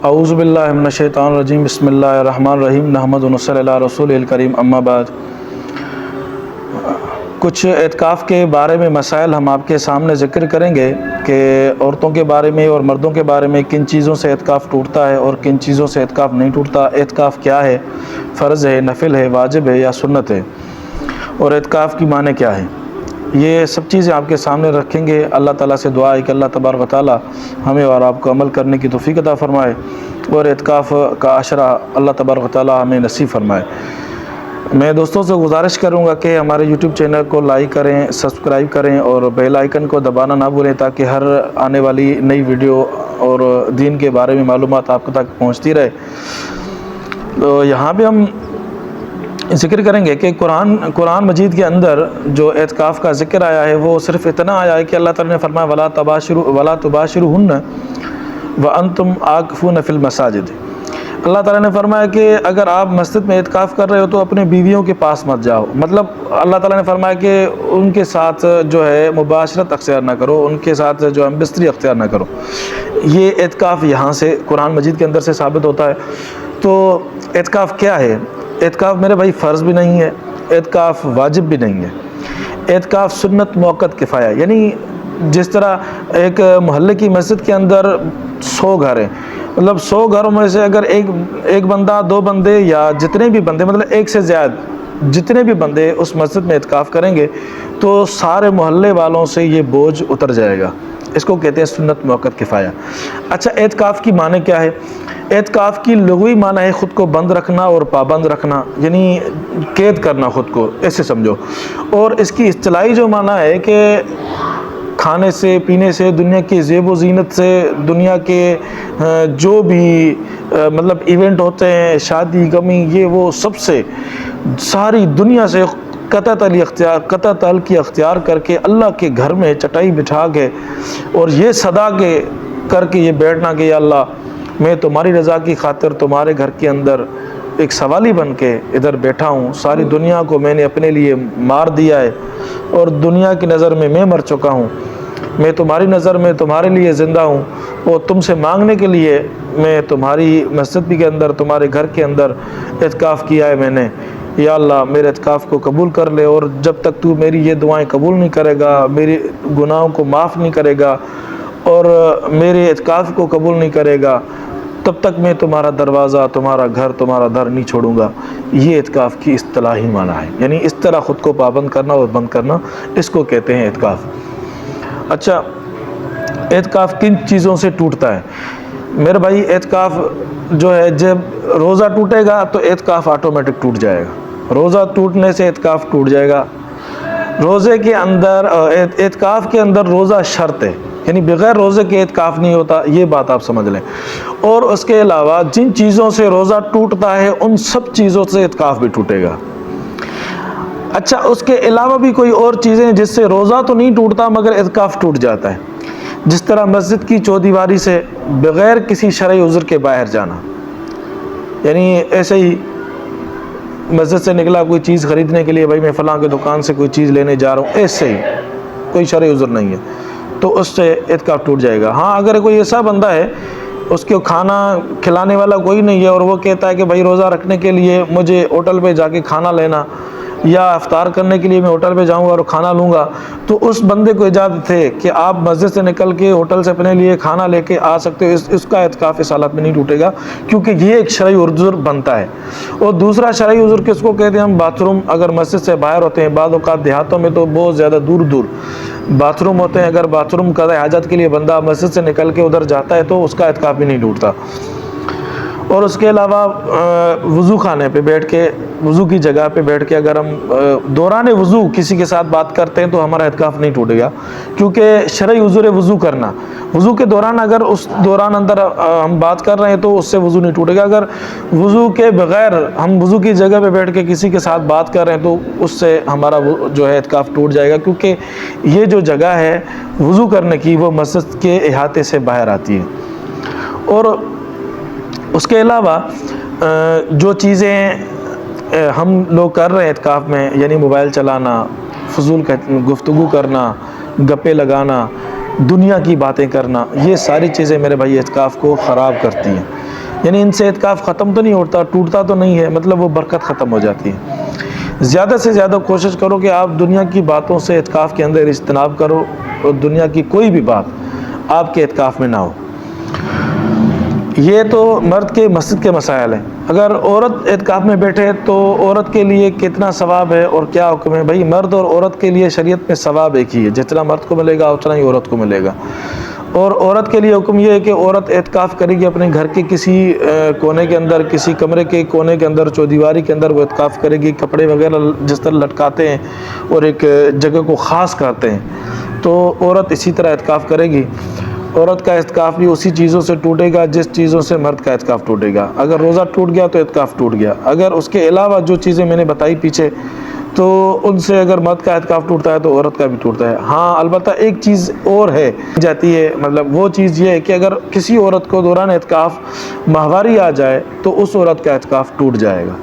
اعوذ باللہ من الشیطان الرجیم بسم اللہ الرحمن الرحیم نحمد و نصلی علی رسول الکریم اما بعد۔ کچھ اعتکاف کے بارے میں مسائل ہم آپ کے سامنے ذکر کریں گے کہ عورتوں کے بارے میں اور مردوں کے بارے میں کن چیزوں سے اعتکاف ٹوٹتا ہے اور کن چیزوں سے اعتکاف نہیں ٹوٹتا، اعتکاف کیا ہے، فرض ہے، نفل ہے، واجب ہے یا سنت ہے، اور اعتکاف کی معنی کیا ہے۔ یہ سب چیزیں آپ کے سامنے رکھیں گے۔ اللہ تعالیٰ سے دعا ہے کہ اللہ تبارک و تعالیٰ ہمیں اور آپ کو عمل کرنے کی توفیق عطا فرمائے اور اعتکاف کا عشرہ اللہ تبارک و تعالیٰ ہمیں نصیب فرمائے۔ میں دوستوں سے گزارش کروں گا کہ ہمارے یوٹیوب چینل کو لائک کریں، سبسکرائب کریں اور بیل آئیکن کو دبانا نہ بھولیں تاکہ ہر آنے والی نئی ویڈیو اور دین کے بارے میں معلومات آپ تک پہنچتی رہے۔ تو یہاں پہ ہم ذکر کریں گے کہ قرآن مجید کے اندر جو اعتکاف کا ذکر آیا ہے وہ صرف اتنا آیا ہے کہ اللہ تعالیٰ نے فرمایا وَلَا تُبَاشِرُوهُنَّ وَأَنْتُمْ عَاكِفُونَ فِي الْمَسَاجِدِ۔ اللہ تعالیٰ نے فرمایا کہ اگر آپ مسجد میں اعتکاف کر رہے ہو تو اپنے بیویوں کے پاس مت جاؤ۔ مطلب اللہ تعالیٰ نے فرمایا کہ ان کے ساتھ جو ہے مباشرت اختیار نہ کرو، ان کے ساتھ جو ہم بستری اختیار نہ کرو۔ یہ اعتکاف یہاں سے قرآن مجید کے اندر سے ثابت ہوتا ہے۔ تو اعتکاف کیا ہے؟ اعتکاف میرے بھائی فرض بھی نہیں ہے، اعتکاف واجب بھی نہیں ہے، اعتکاف سنت موقت کفایہ، یعنی جس طرح ایک محلے کی مسجد کے اندر 100 گھر ہیں، مطلب 100 گھروں میں سے اگر ایک بندہ، 2 بندے یا جتنے بھی بندے، مطلب ایک سے زیادہ جتنے بھی بندے اس مسجد میں اعتکاف کریں گے تو سارے محلے والوں سے یہ بوجھ اتر جائے گا۔ اس کو کہتے ہیں سنت موقت کفایہ۔ اچھا، اعتکاف کی معنی کیا ہے؟ اعتکاف کی لغوی معنی ہے خود کو بند رکھنا اور پابند رکھنا، یعنی قید کرنا خود کو، ایسے سمجھو۔ اور اس کی اصطلاحی جو معنی ہے کہ کھانے سے، پینے سے، دنیا کی زیب و زینت سے، دنیا کے جو بھی مطلب ایونٹ ہوتے ہیں، شادی غمی، یہ وہ سب سے، ساری دنیا سے قطع تعلقی اختیار کر کے اللہ کے گھر میں چٹائی بٹھا کے اور یہ صدا کے کر کے یہ بیٹھنا کہ یا اللہ میں تمہاری رضا کی خاطر تمہارے گھر کے اندر ایک سوالی بن کے ادھر بیٹھا ہوں، ساری دنیا کو میں نے اپنے لیے مار دیا ہے اور دنیا کی نظر میں مر چکا ہوں، میں تمہاری نظر میں تمہارے لیے زندہ ہوں اور تم سے مانگنے کے لیے میں تمہاری مسجد کے اندر، تمہارے گھر کے اندر اعتکاف کیا ہے میں نے۔ یا اللہ میرے اعتکاف کو قبول کر لے، اور جب تک تو میری یہ دعائیں قبول نہیں کرے گا، میری گناہوں کو معاف نہیں کرے گا اور میرے اعتکاف کو قبول نہیں کرے گا، تب تک میں تمہارا دروازہ، تمہارا گھر، تمہارا در نہیں چھوڑوں گا۔ یہ اعتکاف کی اصطلاحی معنی ہے، یعنی اس طرح خود کو پابند کرنا اور بند کرنا، اس کو کہتے ہیں اعتکاف۔ اچھا، اعتکاف کن چیزوں سے ٹوٹتا ہے؟ میرے بھائی اعتکاف جو ہے، جب روزہ ٹوٹے گا تو اعتکاف آٹومیٹک ٹوٹ جائے گا، روزہ ٹوٹنے سے اعتکاف ٹوٹ جائے گا۔ روزے کے اندر، اعتکاف کے اندر روزہ شرط ہے، یعنی بغیر روزے کے اعتکاف نہیں ہوتا، یہ بات آپ سمجھ لیں۔ اور اس کے علاوہ جن چیزوں سے روزہ ٹوٹتا ہے ان سب چیزوں سے اعتکاف بھی ٹوٹے گا۔ اچھا، اس کے علاوہ بھی کوئی اور چیزیں جس سے روزہ تو نہیں ٹوٹتا مگر اعتکاف ٹوٹ جاتا ہے، جس طرح مسجد کی چودیواری سے بغیر کسی شرعی عذر کے باہر جانا، یعنی ایسے ہی مسجد سے نکلا کوئی چیز خریدنے کے لیے، بھائی میں فلاں کے دکان سے کوئی چیز لینے جا رہا ہوں، ایسے ہی کوئی شرعی عذر نہیں ہے تو اس سے اعتکاف ٹوٹ جائے گا۔ ہاں، اگر کوئی ایسا بندہ ہے اس کو کھانا کھلانے والا کوئی نہیں ہے اور وہ کہتا ہے کہ بھائی روزہ رکھنے کے لیے مجھے ہوٹل پہ جا کے کھانا لینا، یا افطار کرنے کے لیے میں ہوٹل پہ جاؤں گا اور کھانا لوں گا، تو اس بندے کو اجازت ہے کہ آپ مسجد سے نکل کے ہوٹل سے اپنے لیے کھانا لے کے آ سکتے ہو، اس کا اعتکاف اس حالت میں نہیں ٹوٹے گا کیونکہ یہ ایک شرعی عذر بنتا ہے۔ اور دوسرا شرعی عذر کس کو کہتے ہیں ہم؟ باتھ روم، اگر مسجد سے باہر ہوتے ہیں، بعض اوقات دیہاتوں میں تو بہت زیادہ دور باتھ روم ہوتے ہیں، اگر باتھ روم قضاء حاجت کے لیے بندہ مسجد سے نکل کے ادھر جاتا ہے تو اس کا اعتکاف بھی نہیں ٹوٹتا۔ اور اس کے علاوہ وضو خانے پہ بیٹھ کے، وضو کی جگہ پہ بیٹھ کے اگر ہم دوران وضو کسی کے ساتھ بات کرتے ہیں تو ہمارا اعتکاف نہیں ٹوٹے گا، کیونکہ شرعی عذر ہے وضو کرنا۔ وضو کے دوران اگر اس دوران اندر ہم بات کر رہے ہیں تو اس سے وضو نہیں ٹوٹے گا۔ اگر وضو کے بغیر ہم وضو کی جگہ پہ بیٹھ کے کسی کے ساتھ بات کر رہے ہیں تو اس سے ہمارا جو ہے اعتکاف ٹوٹ جائے گا، کیونکہ یہ جو جگہ ہے وضو کرنے کی وہ مسجد کے احاطے سے باہر آتی ہے۔ اور اس کے علاوہ جو چیزیں ہم لوگ کر رہے ہیں اعتکاف میں، یعنی موبائل چلانا، فضول گفتگو کرنا، گپے لگانا، دنیا کی باتیں کرنا، یہ ساری چیزیں میرے بھائی اعتکاف کو خراب کرتی ہیں۔ یعنی ان سے اعتکاف ختم تو نہیں ہوتا، ٹوٹتا تو نہیں ہے، مطلب وہ برکت ختم ہو جاتی ہے۔ زیادہ سے زیادہ کوشش کرو کہ آپ دنیا کی باتوں سے اعتکاف کے اندر اجتناب کرو، اور دنیا کی کوئی بھی بات آپ کے اعتکاف میں نہ ہو۔ یہ تو مرد کے مسجد کے مسائل ہیں۔ اگر عورت اعتکاف میں بیٹھے تو عورت کے لیے کتنا ثواب ہے اور کیا حکم ہے؟ بھائی مرد اور عورت کے لیے شریعت میں ثواب ایک ہی ہے، جتنا مرد کو ملے گا اتنا ہی عورت کو ملے گا۔ اور عورت کے لیے حکم یہ ہے کہ عورت اعتکاف کرے گی اپنے گھر کے کسی کونے کے اندر، کسی کمرے کے کونے کے اندر، چودیواری کے اندر وہ اعتکاف کرے گی، کپڑے وغیرہ جس طرح لٹکاتے ہیں اور ایک جگہ کو خاص کرتے ہیں، تو عورت اسی طرح اعتکاف کرے گی۔ عورت کا اعتکاف بھی اسی چیزوں سے ٹوٹے گا جس چیزوں سے مرد کا اعتکاف ٹوٹے گا۔ اگر روزہ ٹوٹ گیا تو اعتکاف ٹوٹ گیا، اگر اس کے علاوہ جو چیزیں میں نے بتائی پیچھے، تو ان سے اگر مرد کا اعتکاف ٹوٹتا ہے تو عورت کا بھی ٹوٹتا ہے۔ ہاں البتہ ایک چیز اور ہے جاتی ہے، مطلب وہ چیز یہ ہے کہ اگر کسی عورت کو دوران اعتکاف ماہواری آ جائے تو اس عورت کا اعتکاف ٹوٹ جائے گا،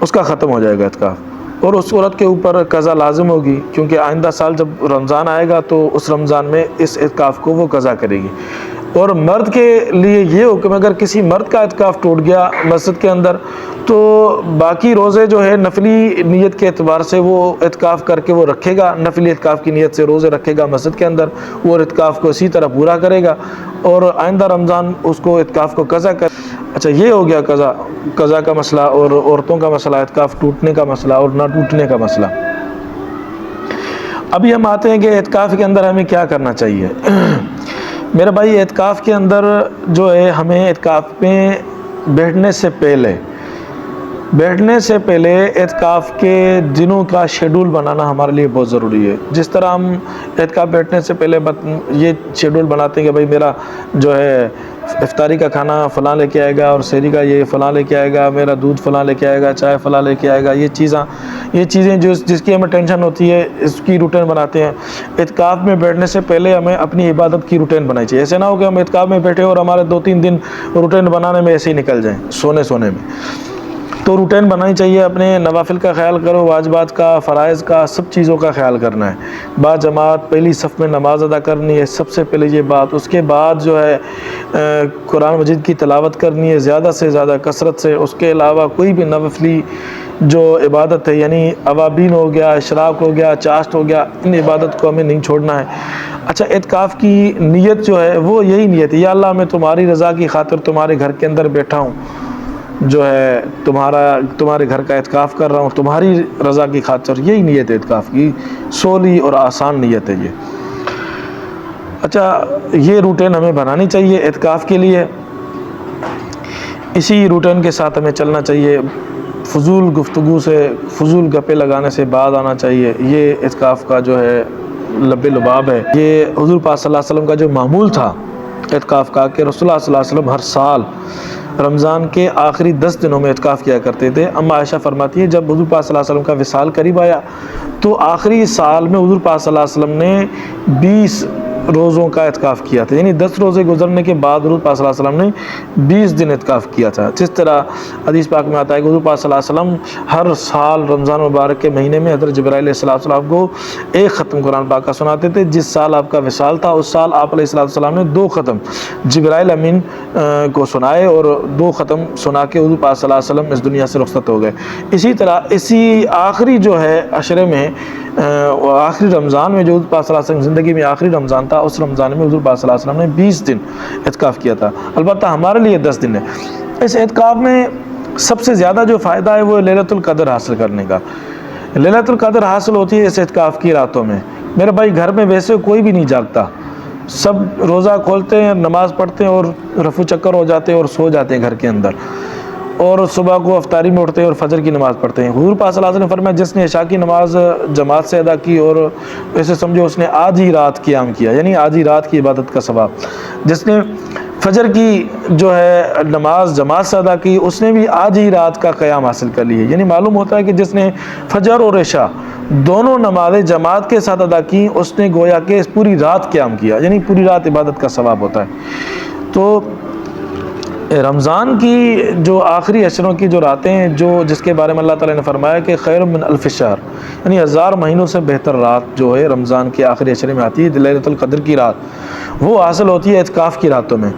اس کا ختم ہو جائے گا اعتکاف، اور اس عورت کے اوپر قضا لازم ہوگی، کیونکہ آئندہ سال جب رمضان آئے گا تو اس رمضان میں اس اعتکاف کو وہ قضا کرے گی۔ اور مرد کے لیے یہ حکم، اگر کسی مرد کا اعتکاف ٹوٹ گیا مسجد کے اندر تو باقی روزے جو ہے نفلی نیت کے اعتبار سے وہ اعتکاف کر کے وہ رکھے گا، نفلی اعتکاف کی نیت سے روزے رکھے گا مسجد کے اندر، وہ اعتکاف کو اسی طرح پورا کرے گا اور آئندہ رمضان اس کو اعتکاف کو قضا کر۔ اچھا یہ ہو گیا قضا کا مسئلہ اور عورتوں کا مسئلہ، اعتکاف ٹوٹنے کا مسئلہ اور نہ ٹوٹنے کا مسئلہ۔ ابھی ہم آتے ہیں کہ اعتکاف کے اندر ہمیں کیا کرنا چاہیے۔ میرے بھائی اعتکاف کے اندر جو ہے ہمیں اعتکاف میں بیٹھنے سے پہلے اعتکاف کے دنوں کا شیڈول بنانا ہمارے لیے بہت ضروری ہے۔ جس طرح ہم اعتکاف بیٹھنے سے پہلے یہ شیڈول بناتے ہیں کہ بھائی میرا جو ہے افطاری کا کھانا فلاں لے کے آئے گا اور سحری کا یہ فلاں لے کے آئے گا، میرا دودھ فلاں لے کے آئے گا، چائے فلاں لے کے آئے گا، یہ چیزیں جس کی ہمیں ٹینشن ہوتی ہے اس کی روٹین بناتے ہیں۔ اعتکاف میں بیٹھنے سے پہلے ہمیں اپنی عبادت کی روٹین بنانی چاہیے۔ ایسے نہ ہو کہ ہم اعتکاف میں بیٹھے اور ہمارے 2-3 دن روٹین بنانے میں ایسے ہی نکل جائیں سونے میں۔ تو روٹین بنانی چاہیے، اپنے نوافل کا خیال کرو، واجبات کا، فرائض کا، سب چیزوں کا خیال کرنا ہے۔ با جماعت پہلی صف میں نماز ادا کرنی ہے، سب سے پہلے یہ بات۔ اس کے بعد جو ہے قرآن مجید کی تلاوت کرنی ہے زیادہ سے زیادہ کثرت سے۔ اس کے علاوہ کوئی بھی نوافلی جو عبادت ہے، یعنی اوابین ہو گیا، اشراق ہو گیا، چاشت ہو گیا، ان عبادت کو ہمیں نہیں چھوڑنا ہے۔ اچھا اعتکاف کی نیت جو ہے وہ یہی نیت ہے، یا اللہ میں تمہاری رضا کی خاطر تمہارے گھر کے اندر بیٹھا ہوں، جو ہے تمہارے گھر کا اعتکاف کر رہا ہوں تمہاری رضا کی خاطر، یہی نیت ہے اعتکاف کی، سولی اور آسان نیت ہے یہ۔ اچھا یہ روٹین ہمیں بنانی چاہیے اعتکاف کے لیے، اسی روٹین کے ساتھ ہمیں چلنا چاہیے۔ فضول گفتگو سے، فضول گپے لگانے سے بعد آنا چاہیے، یہ اعتکاف کا جو ہے لب لباب ہے۔ یہ حضور پاک صلی اللہ علیہ وسلم کا جو معمول تھا اعتکاف کا، کہ رسول اللہ صلی اللہ علیہ وسلم ہر سال رمضان کے آخری 10 دنوں میں اعتکاف کیا کرتے تھے۔ اما عائشہ فرماتی ہے جب حضور پاک صلی اللہ علیہ وسلم کا وصال قریب آیا تو آخری سال میں حضور پاک صلی اللہ علیہ وسلم نے 20 روزوں کا اعتکاف کیا تھا، یعنی 10 روزے گزرنے کے بعد حضور پاک صلی اللہ علیہ وسلم نے 20 دن اعتکاف کیا تھا۔ جس طرح حدیث پاک میں آتا ہے کہ حضور پاک صلی اللہ علیہ وسلم ہر سال رمضان مبارک کے مہینے میں حضرت جبرائیل علیہ السلام کو ایک ختم قرآن پاک کا سناتے تھے۔ جس سال آپ کا وصال تھا اس سال آپ علیہ السلام نے 2 ختم جبرائیل امین کو سنائے اور 2 ختم سنا کے حضور پاک صلی اللہ علیہ وسلم اس دنیا سے رخصت ہو گئے۔ اسی طرح اسی آخری جو ہے عشرے میں، آخری رمضان میں جو حضور پاک صلی اللہ علیہ وسلم زندگی میں آخری رمضان تھا، اس رمضان میں حضور پاک صلی اللہ علیہ وسلم نے 20 دن اعتکاف کیا تھا، البتہ ہمارے لیے 10 دن ہے۔ اس اعتکاف میں سب سے زیادہ جو فائدہ ہے وہ ليلۃ القدر حاصل کرنے کا۔ ليلۃ القدر حاصل ہوتی ہے اس اعتکاف کی راتوں میں۔ میرے بھائی گھر میں ویسے کوئی بھی نہیں جاگتا، سب روزہ کھولتے ہیں، نماز پڑھتے ہیں اور رفو چکر ہو جاتے ہیں اور سو جاتے ہیں گھر کے اندر، اور صبح کو افطاری میں اٹھتے ہیں اور فجر کی نماز پڑھتے ہیں۔ حضور پاک صلی اللہ علیہ وسلم نے فرمایا جس نے عشاء کی نماز جماعت سے ادا کی اور ایسے سمجھو اس نے آدھی رات قیام کیا، یعنی آدھی رات کی عبادت کا ثواب۔ جس نے فجر کی جو ہے نماز جماعت سے ادا کی اس نے بھی آدھی رات کا قیام حاصل کر لی ہے، یعنی معلوم ہوتا ہے کہ جس نے فجر اور عشاء دونوں نمازیں جماعت کے ساتھ ادا کی اس نے گویا کہ پوری رات قیام کیا، یعنی پوری رات عبادت کا ثواب ہوتا ہے۔ تو رمضان کی جو آخری عشروں کی جو راتیں ہیں، جس کے بارے میں اللہ تعالیٰ نے فرمایا کہ خیر من الف شہر، یعنی 1000 مہینوں سے بہتر رات جو ہے رمضان کے آخری عشرے میں آتی ہے، لیلۃ القدر کی رات، وہ حاصل ہوتی ہے اعتکاف کی راتوں میں۔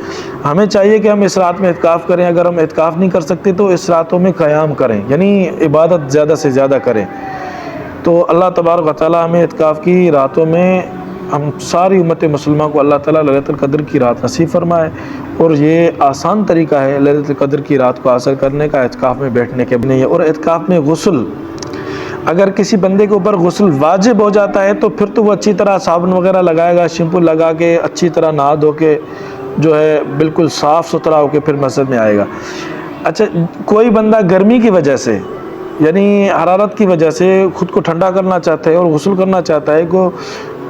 ہمیں چاہیے کہ ہم اس رات میں اعتکاف کریں، اگر ہم اعتکاف نہیں کر سکتے تو اس راتوں میں قیام کریں، یعنی عبادت زیادہ سے زیادہ کریں۔ تو اللہ تبارک و تعالیٰ ہمیں اعتکاف کی راتوں میں، ہم ساری امت مسلمہ کو اللہ تعالیٰ لیلۃ القدر کی رات نصیب فرمائے، اور یہ آسان طریقہ ہے لیلۃ القدر کی رات کو حاصل کرنے کا، اعتکاف میں بیٹھنے کے نہیں ہے۔ اور اعتکاف میں غسل، اگر کسی بندے کے اوپر غسل واجب ہو جاتا ہے تو پھر تو وہ اچھی طرح صابن وغیرہ لگائے گا، شیمپو لگا کے اچھی طرح نہا دھو کے جو ہے بالکل صاف ستھرا ہو کے پھر مسجد میں آئے گا۔ اچھا، کوئی بندہ گرمی کی وجہ سے، یعنی حرارت کی وجہ سے خود کو ٹھنڈا کرنا چاہتا ہے اور غسل کرنا چاہتا ہے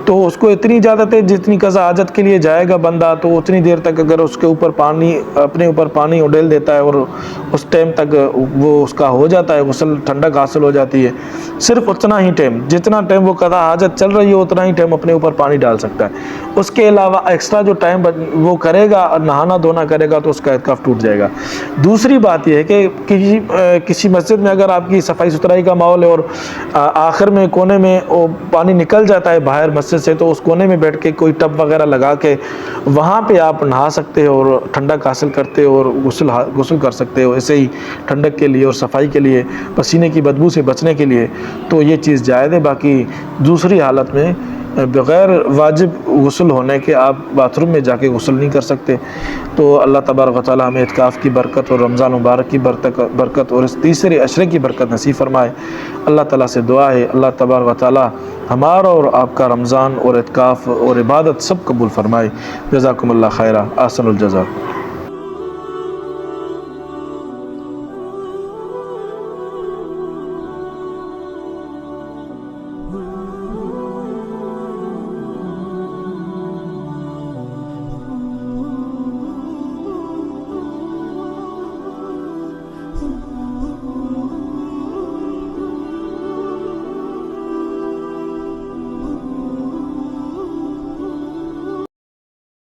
تو اس کو اتنی اجازت ہے جتنی قضا حاجت کے لیے جائے گا بندہ، تو اتنی دیر تک اگر اس کے اوپر اپنے اوپر پانی اڈیل دیتا ہے اور اس ٹائم تک وہ اس کا ہو جاتا ہے غسل، ٹھنڈک حاصل ہو جاتی ہے، صرف اتنا ہی ٹائم، جتنا ٹائم وہ قضا حاجت چل رہی ہے اتنا ہی ٹائم اپنے اوپر پانی ڈال سکتا ہے۔ اس کے علاوہ ایکسٹرا جو ٹائم وہ کرے گا اور نہانا دھونا کرے گا تو اس کا اعتکاف ٹوٹ جائے گا۔ دوسری بات یہ ہے کہ کسی مسجد میں اگر آپ کی صفائی ستھرائی کا ماحول ہے اور آخر میں کونے میں وہ پانی نکل جاتا ہے باہر مسجد سے، تو اس کونے میں بیٹھ کے کوئی ٹب وغیرہ لگا کے وہاں پہ آپ نہا سکتے ہو اور ٹھنڈک حاصل کرتے ہو اور غسل کر سکتے ہو، ایسے ہی ٹھنڈک کے لیے اور صفائی کے لیے، پسینے کی بدبو سے بچنے کے لیے، تو یہ چیز جائز ہے۔ باقی دوسری حالت میں بغیر واجب غسل ہونے کے آپ باتھ روم میں جا کے غسل نہیں کر سکتے۔ تو اللہ تبارک و تعالیٰ ہمیں اعتکاف کی برکت اور رمضان مبارک کی برکت اور اس تیسرے عشرے کی برکت نصیب فرمائے۔ اللہ تعالیٰ سے دعا ہے اللہ تبارک و تعالیٰ ہمارا اور آپ کا رمضان اور اعتکاف اور عبادت سب قبول فرمائے۔ جزاکم اللہ خیرہ، احسن الجزا۔